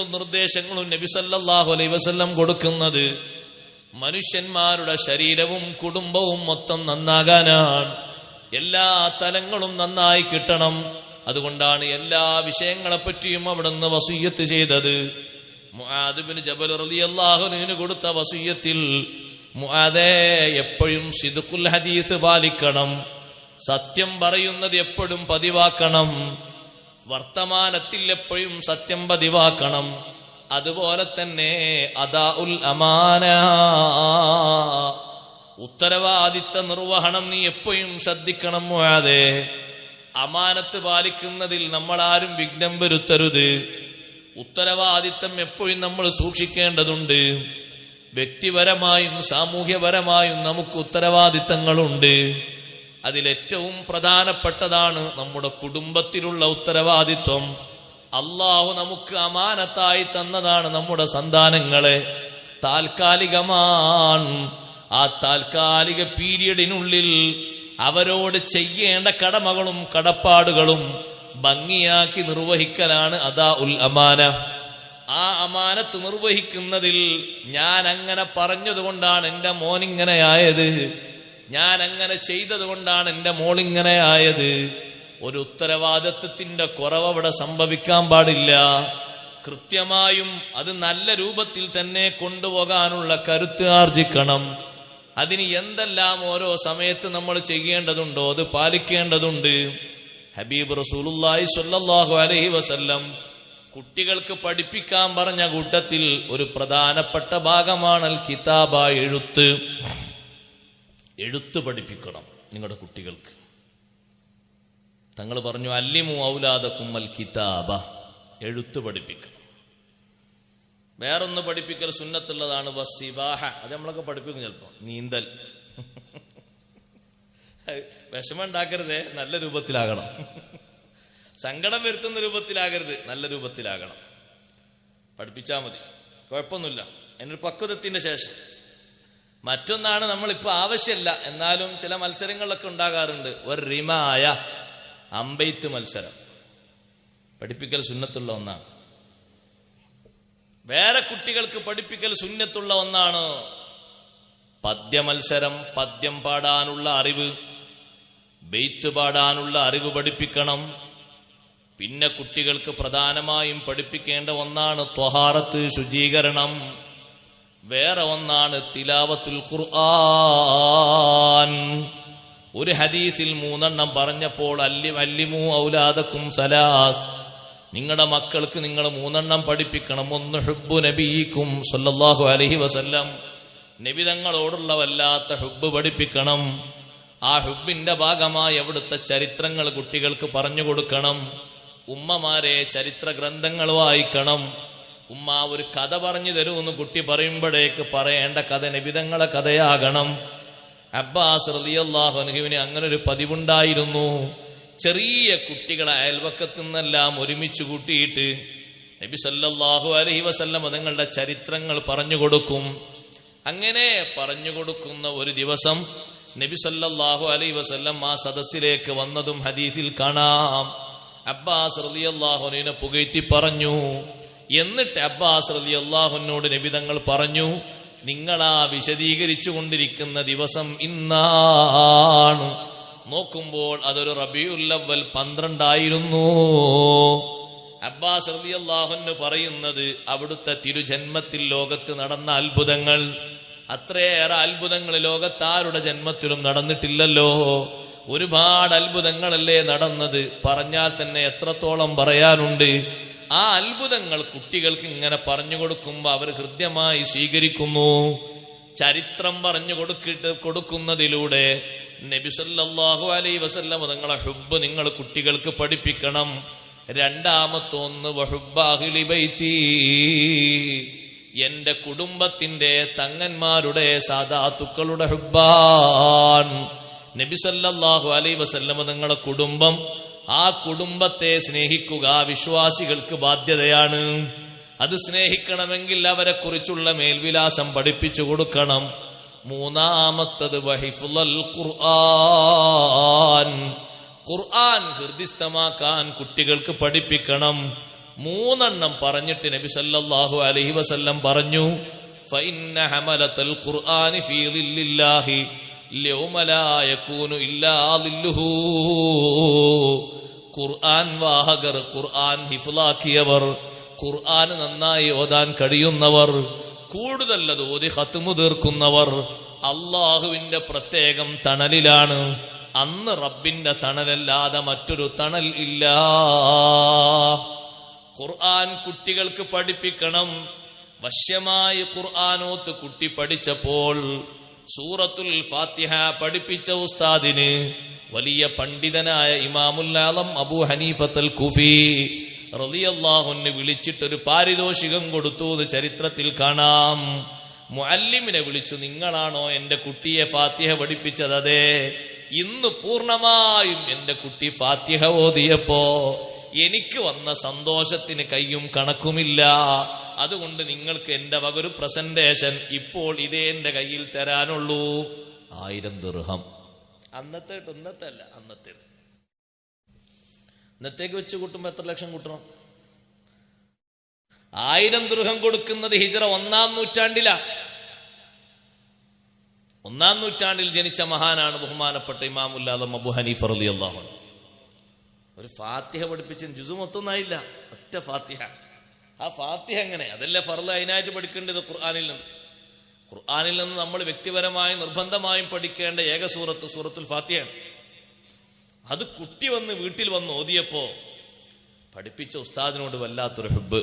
നിർദ്ദേശങ്ങളും നബി സല്ലല്ലാഹു അലൈഹി വസല്ലം കൊടുക്കുന്നത് മനുഷ്യന്മാരുടെ ശരീരവും കുടുംബവും മൊത്തം നന്നാകാനാണ്. എല്ലാ തലങ്ങളും നന്നായി കിട്ടണം. അതുകൊണ്ടാണ് എല്ലാ വിഷയങ്ങളെ പറ്റിയും അവിടുന്ന് വസിയ്യത്ത് ചെയ്തത്. മുആദ് ഇബ്നു ജബൽ റളിയല്ലാഹു അൻഹു കൊടുത്ത വസിയ്യത്തിൽ, മുആദേ, എപ്പോഴും സിദ്ഖുൽ ഹദീസ് പാലിക്കണം, സത്യം പറയുന്നത് എപ്പോഴും പതിവാക്കണം, വർത്തമാനത്തിൽ എപ്പോഴും സത്യം പതിവാക്കണം. അതുപോലെ തന്നെ അദാഉൽ അമാന, ഉത്തരവാദിത്ത നിർവഹണം നീ എപ്പോഴും ശ്രദ്ധിക്കണം മുആദേ. അമാനത്ത് പാലിക്കുന്നതിൽ നമ്മൾ ആരും വിഘ്നം വരുത്തരുത്. ഉത്തരവാദിത്തം എപ്പോഴും നമ്മൾ സൂക്ഷിക്കേണ്ടതുണ്ട്. വ്യക്തിപരമായും സാമൂഹ്യപരമായും നമുക്ക് ഉത്തരവാദിത്തങ്ങളുണ്ട്. അതിലേറ്റവും പ്രധാനപ്പെട്ടതാണ് നമ്മുടെ കുടുംബത്തിലുള്ള ഉത്തരവാദിത്വം. അള്ളാഹു നമുക്ക് അമാനത്തായി തന്നതാണ് നമ്മുടെ സന്താനങ്ങളെ. താൽക്കാലികമാണ്. ആ താൽക്കാലിക പീരിയഡിനുള്ളിൽ അവരോട് ചെയ്യേണ്ട കടമകളും കടപ്പാടുകളും ഭംഗിയാക്കി നിർവഹിക്കലാണ് അദാഉൽ അമാന. ആ അമാനത്ത് നിർവഹിക്കുന്നതിൽ ഞാൻ അങ്ങനെ പറഞ്ഞതുകൊണ്ടാണ് എൻ്റെ മോനിങ്ങനെയായത്, ഞാൻ അങ്ങനെ ചെയ്തത് കൊണ്ടാണ് എൻ്റെ മോളിങ്ങനെ ആയത്. ഒരു ഉത്തരവാദിത്വത്തിന്റെ കുറവ് അവിടെ സംഭവിക്കാൻ പാടില്ല. കൃത്യമായും അത് നല്ല രൂപത്തിൽ തന്നെ കൊണ്ടുപോകാനുള്ള കരുത്ത് ആർജിക്കണം. അതിന് എന്തെല്ലാം ഓരോ സമയത്ത് നമ്മൾ ചെയ്യേണ്ടതുണ്ടോ അത് പാലിക്കേണ്ടതുണ്ട്. ഹബീബ് റസൂലുള്ളാഹി സ്വല്ലല്ലാഹു അലൈഹി വസല്ലം കുട്ടികൾക്ക് പഠിപ്പിക്കാൻ പറഞ്ഞ കൂട്ടത്തിൽ ഒരു പ്രധാനപ്പെട്ട ഭാഗമാണ് അൽ കിതാബ, എഴുത്ത്. എഴുത്ത് പഠിപ്പിക്കണം നിങ്ങളുടെ കുട്ടികൾക്ക്. തങ്ങൾ പറഞ്ഞു, അല്ലിമു ഔലാദക്കും അൽ കിതാബ, എഴുത്ത് പഠിപ്പിക്കണം. വേറൊന്ന് പഠിപ്പിക്കൽ സുന്നത്തുള്ളതാണ്, വസ്സിബാഹ, അത് നമ്മളൊക്കെ പഠിപ്പിക്കും. ചിലപ്പോ നീന്തൽ. വിഷമം ഉണ്ടാക്കരുതേ, നല്ല രൂപത്തിലാകണം. സങ്കടം വരുത്തുന്ന രൂപത്തിലാകരുത്, നല്ല രൂപത്തിലാകണം. പഠിപ്പിച്ചാൽ മതി, കുഴപ്പമൊന്നുമില്ല. അതിനൊരു പക്വതത്തിന്റെ ശേഷം. മറ്റൊന്നാണ് നമ്മളിപ്പോ ആവശ്യമില്ല, എന്നാലും ചില മത്സരങ്ങളിലൊക്കെ ഉണ്ടാകാറുണ്ട്, ഒരു റിമായ, അമ്പെയ്ത്ത് മത്സരം. പഠിപ്പിക്കൽ സുന്നത്തുള്ള ഒന്നാണ്. വേറെ കുട്ടികൾക്ക് പഠിപ്പിക്കൽ സുന്നത്തുള്ള ഒന്നാണ് പദ്യ മത്സരം. പദ്യം പാടാനുള്ള അറിവ്, ബെയ്ത്ത് പാടാനുള്ള അറിവ് പഠിപ്പിക്കണം. പിന്നെ കുട്ടികൾക്ക് പ്രധാനമായും പഠിപ്പിക്കേണ്ട ഒന്നാണ് ത്വഹാറത്ത്, ശുചീകരണം. വേറെ ഒന്നാണ് തിലാവത്തുൽ ഖുർആൻ. ഒരു ഹദീസിൽ 3 പറഞ്ഞപ്പോൾ അല്ലിമു ഔലാദക്കും സലാസ്, നിങ്ങളുടെ മക്കൾക്ക് നിങ്ങൾ 3 പഠിപ്പിക്കണം. ഒന്ന് ഹുബ്ബു നബിയിക്കും സല്ലല്ലാഹു അലൈഹി വസല്ലം, നബി തങ്ങളോടുള്ള വല്ലാത്ത ഹുബ്ബ് പഠിപ്പിക്കണം. ആ ഹുബ്ബിന്റെ ഭാഗമായി അവിടുത്തെ ചരിത്രങ്ങൾ കുട്ടികൾക്ക് പറഞ്ഞു കൊടുക്കണം. ഉമ്മമാരെ ചരിത്ര ഗ്രന്ഥങ്ങൾ വായിക്കണം. ഉമ്മ ഒരു കഥ പറഞ്ഞു തരുമെന്ന് കുട്ടി പറയുമ്പോഴേക്ക് പറയേണ്ട കഥ നബിതങ്ങളെ കഥയാകണം. അബ്ബാസ് റളിയല്ലാഹു അൻഹുവിന് അങ്ങനെ ഒരു പതിവുണ്ടായിരുന്നു. ചെറിയ കുട്ടികളെ അയൽവക്കത്തു നിന്നെല്ലാം ഒരുമിച്ച് കൂട്ടിയിട്ട് നബി സല്ലല്ലാഹു അലൈഹി വസല്ലം തങ്ങളുടെ ചരിത്രങ്ങൾ പറഞ്ഞു കൊടുക്കും. അങ്ങനെ പറഞ്ഞു കൊടുക്കുന്ന ഒരു ദിവസം നബി സല്ലല്ലാഹു അലൈഹി വസല്ലം ആ സദസ്സിലേക്ക് വന്നതും ഹദീസിൽ കാണാം. അബ്ബാസ് റളിയല്ലാഹു അൻഹുവിനെ പുകഴ്ത്തി പറഞ്ഞു. എന്നിട്ട് അബ്ബാസ് റളിയല്ലാഹുവിനോട് നബി തങ്ങൾ പറഞ്ഞു, നിങ്ങളാ വിശദീകരിച്ചു കൊണ്ടിരിക്കുന്ന ദിവസം ഇന്നാണ്. നോക്കുമ്പോൾ അതൊരു റബീഉൽ അവ്വൽ 12 ആയിരുന്നു. അബ്ബാസ് റളിയല്ലാഹു അൻഹു പറയുന്നത് അവിടുത്തെ തിരുജന്മത്തിൽ ലോകത്ത് നടന്ന അത്ഭുതങ്ങൾ, അത്രയേറെ അത്ഭുതങ്ങൾ ലോകത്താരുടെ ജന്മത്തിലും നടന്നിട്ടില്ലല്ലോ. ഒരുപാട് അത്ഭുതങ്ങളല്ലേ നടന്നത്. പറഞ്ഞാൽ തന്നെ എത്രത്തോളം പറയാനുണ്ട്. ആ അത്ഭുതങ്ങൾ കുട്ടികൾക്ക് ഇങ്ങനെ പറഞ്ഞു കൊടുക്കുമ്പോൾ അവർ ഹൃദ്യമായി സ്വീകരിക്കുന്നു. ചരിത്രം പറഞ്ഞു കൊടുക്കുന്നതിലൂടെ നബി സല്ലല്ലാഹു അലൈഹി വസല്ലം തങ്ങളെ ഹുബ്ബ് നിങ്ങൾ കുട്ടികൾക്ക് പഠിപ്പിക്കണം. രണ്ടാമത്തൊന്ന് വഹുബ്ബ അഹ്ലി ബൈത്തി, എന്റെ കുടുംബത്തിന്റെ തങ്ങന്മാരുടെ സാദാത്തുക്കളുടെ ഹുബ്ബാൻ. നബി സല്ലല്ലാഹു അലൈഹി വസല്ലം തങ്ങളെ കുടുംബം, ആ കുടുംബത്തെ സ്നേഹിക്കുക വിശ്വാസികൾക്ക് ബാധ്യതയാണ്. അത് സ്നേഹിക്കണമെങ്കിൽ അവരെ കുറിച്ചുള്ള മേൽവിലാസം പഠിപ്പിച്ചു കൊടുക്കണം. മൂന്നാമത്തത് വഹിഫുൽ ഖുർആൻ, ഖുർആൻ ഹൃദിസ്ഥമാക്കാൻ കുട്ടികൾക്ക് പഠിപ്പിക്കണം. 3 പറഞ്ഞിട്ട് നബി സല്ലല്ലാഹു അലൈഹി വസല്ലം പറഞ്ഞു, ഫഇന്ന ഹമലത്തൽ ഖുർആനി ഫീ ദില്ലില്ലാഹി യൗമ ലാ യകൂനു ഇല്ലാ ദില്ലുഹു. ഖുർആൻ വാഹകർ, ഖുർആൻ ഹിഫ്ളാക്കിയവർ, ഖുർആൻ നന്നായി ഓതാൻ കഴിയുന്നവർ, കൂടുതൽ അത് ഓതി ഖത്മു തീർക്കുന്നവർ അള്ളാഹുവിന്റെ പ്രത്യേകം തണലിലാണ്. അന്ന് റബ്ബിന്റെ തണലല്ലാതെ മറ്റൊരു തണൽ ഇല്ല. ഖുർആൻ കുട്ടികൾക്ക് പഠിപ്പിക്കണം. വശ്യമായി ഖുർആനോത്ത് കുട്ടി പഠിച്ചപ്പോൾ സൂറത്തുൽ ഫാത്തിഹ പഠിപ്പിച്ച ഉസ്താദിന് വലിയ പണ്ഡിതനായ ഇമാമുൽ ആലം അബൂ ഹനീഫത്തുൽ കുഫി റളിയല്ലാഹു അൻഹു വിളിച്ചിട്ടൊരു പാരിതോഷികം കൊടുത്തു എന്ന് ചരിത്രത്തിൽ കാണാം. മുഅല്ലിമിനെ വിളിച്ചു, നിങ്ങളാണോ എന്റെ കുട്ടിയെ ഫാത്തിഹ പഠിപ്പിച്ചത്? അതെ. ഇന്ന് പൂർണ്ണമായും എന്റെ കുട്ടി ഫാത്തിഹ ഓതിയപ്പോ എനിക്ക് വന്ന സന്തോഷത്തിന് കയ്യും കണക്കുമില്ല. അതുകൊണ്ട് നിങ്ങൾക്ക് എന്റെ വകൊരു പ്രസന്റേഷൻ ഇപ്പോൾ ഇതേ എന്റെ കയ്യിൽ തരാനുള്ളൂ. 1000 ദിർഹം. ഇന്നത്തെ അല്ല, ഇന്നത്തേക്ക് വെച്ച് കൂട്ടുമ്പോ എത്ര ലക്ഷം കൂട്ടണം? 1000 ദിർഹം കൊടുക്കുന്നത് ഹിജ്റ 1-ാം നൂറ്റാണ്ടിലാണ്. 1-ാം നൂറ്റാണ്ടിൽ ജനിച്ച മഹാനാണ് ബഹുമാനപ്പെട്ട ഇമാമുൽ ആലം അബൂ ഹനീഫ റളിയല്ലാഹു അൻഹു. ഒരു ഫാത്തിഹ പഠിപ്പിച്ച ജുസു മൊത്തമൊന്നായില്ല, ഒറ്റ ഫാത്തിഹ. ആ ഫാത്തിഹ എങ്ങനെ? അതല്ലേ ഫർള് അതിനായിട്ട് പഠിക്കേണ്ടത് ഖുർആനിൽ നിന്ന്. ഖുർആനിൽ നിന്ന് നമ്മൾ വ്യക്തിപരമായും നിർബന്ധമായും പഠിക്കേണ്ട ഏക സൂറത്തുൽ ഫാത്തിഹ. അത് കുട്ടി വന്ന് വീട്ടിൽ വന്ന് ഓതിയപ്പോ പഠിപ്പിച്ച ഉസ്താദിനോട് വല്ലാത്തൊരു ഹുബ്ബ്.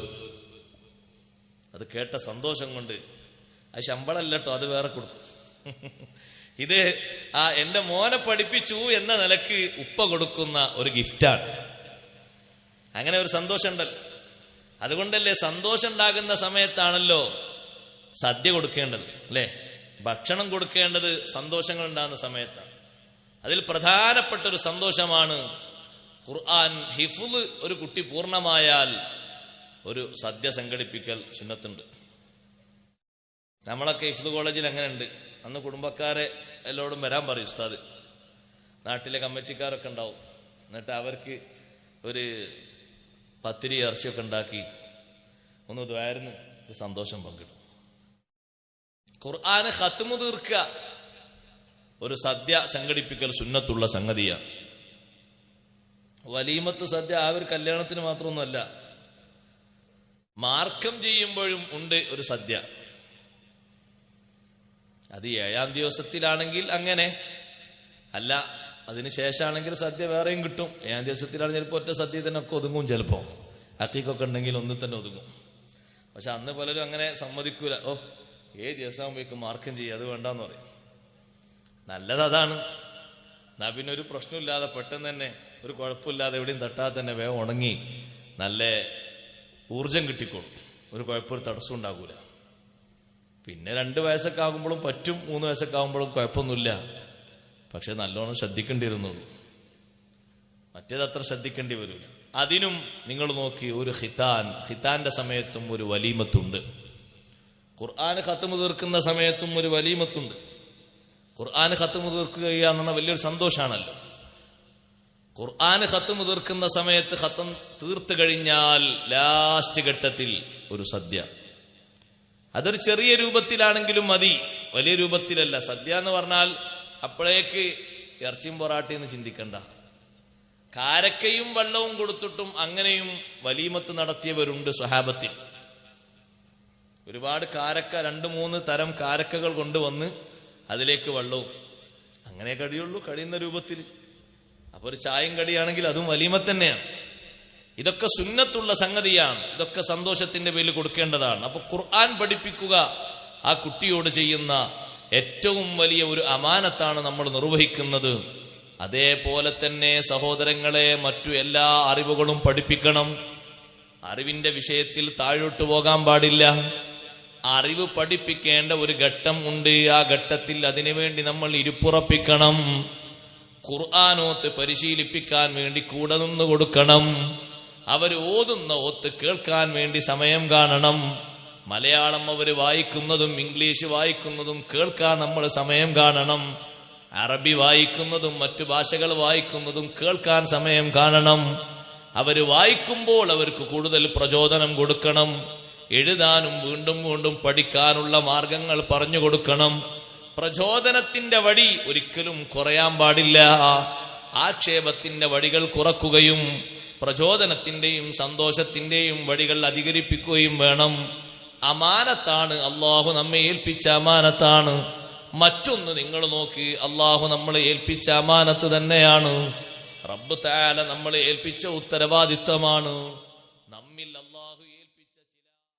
അത് കേട്ട സന്തോഷം കൊണ്ട്, അത് ശമ്പളമല്ല കേട്ടോ, അത് വേറെ കൊടുക്കും. ഇത് എന്റെ മോനെ പഠിപ്പിച്ചു എന്ന നിലക്ക് ഉപ്പ കൊടുക്കുന്ന ഒരു ഗിഫ്റ്റാണ്. അങ്ങനെ ഒരു സന്തോഷം ഉണ്ടല്ലോ. അതുകൊണ്ടല്ലേ സന്തോഷം ഉണ്ടാകുന്ന സമയത്താണല്ലോ സദ്യ കൊടുക്കേണ്ടത്, അല്ലെ? ഭക്ഷണം കൊടുക്കേണ്ടത് സന്തോഷങ്ങൾ ഉണ്ടാകുന്ന സമയത്താണ്. അതിൽ പ്രധാനപ്പെട്ട ഒരു സന്തോഷമാണ് ഖുർആൻ ഹിഫ്ള്. ഒരു കുട്ടി പൂർണ്ണമായാൽ ഒരു സദ്യ സംഘടിപ്പിക്കൽ സുന്നത്തുണ്ട്. നമ്മളൊക്കെ ഹിഫ്ള് കോളേജിൽ അങ്ങനെ ഉണ്ട്. അന്ന് കുടുംബക്കാരെ എല്ലാവരും വരാൻ പറയും ഉസ്താദ്. നാട്ടിലെ കമ്മിറ്റിക്കാരൊക്കെ ഉണ്ടാവും. എന്നിട്ട് അവർക്ക് ഒരു പത്തിരി ഇറച്ചിയൊക്കെ ഉണ്ടാക്കി ഒന്ന് ദ്വാരുന്ന് ഒരു സന്തോഷം പങ്കിടും. ഖുർആന് ഖത്മു തീർക്കുക ഒരു സദ്യ സംഘടിപ്പിക്കൽ സുന്നത്തുള്ള സംഗതിയാണ്. വലീമത്ത് സദ്യ ആ ഒരു കല്യാണത്തിന് മാത്രമൊന്നുമല്ല, മാർക്കം ചെയ്യുമ്പോഴും ഉണ്ട് ഒരു സദ്യ. അത് 7-ാം ദിവസത്തിലാണെങ്കിൽ അങ്ങനെ അല്ല, അതിനുശേഷമാണെങ്കിൽ സദ്യ വേറെയും കിട്ടും. 7-ാം ദിവസത്തിലാണ് ചിലപ്പോൾ ഒറ്റ സദ്യ തന്നെ ഒക്കെ ഒതുങ്ങും. ചിലപ്പോൾ അക്കീക്കൊക്കെ ഉണ്ടെങ്കിൽ ഒന്നിൽ തന്നെ ഒതുങ്ങും. പക്ഷെ അന്ന് പലരും അങ്ങനെ സമ്മതിക്കൂല. ദിവസമാകുമ്പോഴേക്കും മാർക്കം ചെയ്യുക, അത് വേണ്ടെന്ന് പറയും. നല്ലത് അതാണ്. എന്നാ പിന്നെ ഒരു പ്രശ്നമില്ലാതെ പെട്ടെന്ന് തന്നെ ഒരു കുഴപ്പമില്ലാതെ എവിടെയും തട്ടാതെ തന്നെ വേഗം ഉണങ്ങി നല്ല ഊർജം കിട്ടിക്കോളും. ഒരു കുഴപ്പമൊരു തടസ്സം ഉണ്ടാകൂല. പിന്നെ 2 വയസ്സൊക്കെ ആകുമ്പോഴും പറ്റും, 3 വയസ്സൊക്കെ ആകുമ്പോഴും കുഴപ്പമൊന്നുമില്ല. പക്ഷെ നല്ലോണം ശ്രദ്ധിക്കേണ്ടി വരുന്നുള്ളൂ. മറ്റേത് അത്ര ശ്രദ്ധിക്കേണ്ടി വരില്ല. അതിനും നിങ്ങൾ നോക്കി, ഒരു ഖിതാന്റെ സമയത്തും ഒരു വലീമത്തുണ്ട്. ഖുർആന് ഖത്മു തീർക്കുന്ന സമയത്തും ഒരു വലീമത്തുണ്ട്. ഖുർആന് ഖത്മു തീർക്കുക എന്ന് പറഞ്ഞാൽ വലിയൊരു സന്തോഷമാണല്ലോ. ഖുർആന് ഖത്മു തീർക്കുന്ന സമയത്ത് ഖത്ം തീർത്ത് കഴിഞ്ഞാൽ ലാസ്റ്റ് ഘട്ടത്തിൽ ഒരു സദ്യ. അതൊരു ചെറിയ രൂപത്തിലാണെങ്കിലും മതി, വലിയ രൂപത്തിലല്ല. സദ്യ എന്ന് പറഞ്ഞാൽ അപ്പോഴേക്ക് ഇറച്ചിയും പൊറാട്ടയെന്ന് ചിന്തിക്കണ്ട. കാരക്കയും വെള്ളവും കൊടുത്തിട്ടും അങ്ങനെയും വലീമത്ത് നടത്തിയവരുണ്ട് സ്വഹാബത്തിൽ. ഒരുപാട് കാരക്ക, 2-3 തരം കാരക്കകൾ കൊണ്ടുവന്ന് അതിലേക്ക് വെള്ളവും, അങ്ങനെ കഴിയുള്ളൂ, കഴിയുന്ന രൂപത്തിൽ. അപ്പൊ ഒരു ചായയും കടിയാണെങ്കിൽ അതും വലീമത്ത് തന്നെയാണ്. ഇതൊക്കെ സുന്നത്തുള്ള സംഗതിയാണ്. ഇതൊക്കെ സന്തോഷത്തിന്റെ പേരിൽ കൊടുക്കേണ്ടതാണ്. അപ്പൊ ഖുർആൻ പഠിപ്പിക്കുക ആ കുട്ടിയോട് ചെയ്യുന്ന ഏറ്റവും വലിയ ഒരു അമാനത്താണ് നമ്മൾ നിർവഹിക്കുന്നത്. അതേപോലെ തന്നെ സഹോദരങ്ങളെ, മറ്റു എല്ലാ അറിവുകളും പഠിപ്പിക്കണം. അറിവിന്റെ വിഷയത്തിൽ താഴോട്ട് പോകാൻ പാടില്ല. അറിവ് പഠിപ്പിക്കേണ്ട ഒരു ഘട്ടം ഉണ്ട്. ആ ഘട്ടത്തിൽ അതിനുവേണ്ടി നമ്മൾ ഇരുപ്പുറപ്പിക്കണം. ഖുർആനോത്ത് പരിശീലിപ്പിക്കാൻ വേണ്ടി കൂടെ നിന്ന് കൊടുക്കണം. അവർ ഓതുന്ന ഓത്ത് കേൾക്കാൻ വേണ്ടി സമയം കാണണം. മലയാളം അവർ വായിക്കുന്നതും ഇംഗ്ലീഷ് വായിക്കുന്നതും കേൾക്കാൻ നമ്മൾ സമയം കാണണം. അറബി വായിക്കുന്നതും മറ്റു ഭാഷകൾ വായിക്കുന്നതും കേൾക്കാൻ സമയം കാണണം. അവര് വായിക്കുമ്പോൾ അവർക്ക് കൂടുതൽ പ്രചോദനം കൊടുക്കണം. എഴുതാനും വീണ്ടും വീണ്ടും പഠിക്കാനുള്ള മാർഗങ്ങൾ പറഞ്ഞു കൊടുക്കണം. പ്രചോദനത്തിന്റെ വടി ഒരിക്കലും കുറയാൻ പാടില്ല. ആക്ഷേപത്തിന്റെ വടികൾ കുറക്കുകയും പ്രചോദനത്തിന്റെയും സന്തോഷത്തിന്റെയും വടികൾ അധികരിപ്പിക്കുകയും വേണം. അമാനത്താണ്, അള്ളാഹു നമ്മെ ഏൽപ്പിച്ച അമാനത്താണ്. മറ്റൊന്ന് നിങ്ങൾ നോക്കി, അള്ളാഹു നമ്മളെ ഏൽപ്പിച്ച അമാനത്ത് തന്നെയാണ്. റബ്ബ് തആല നമ്മളെ ഏൽപ്പിച്ച ഉത്തരവാദിത്വമാണ്.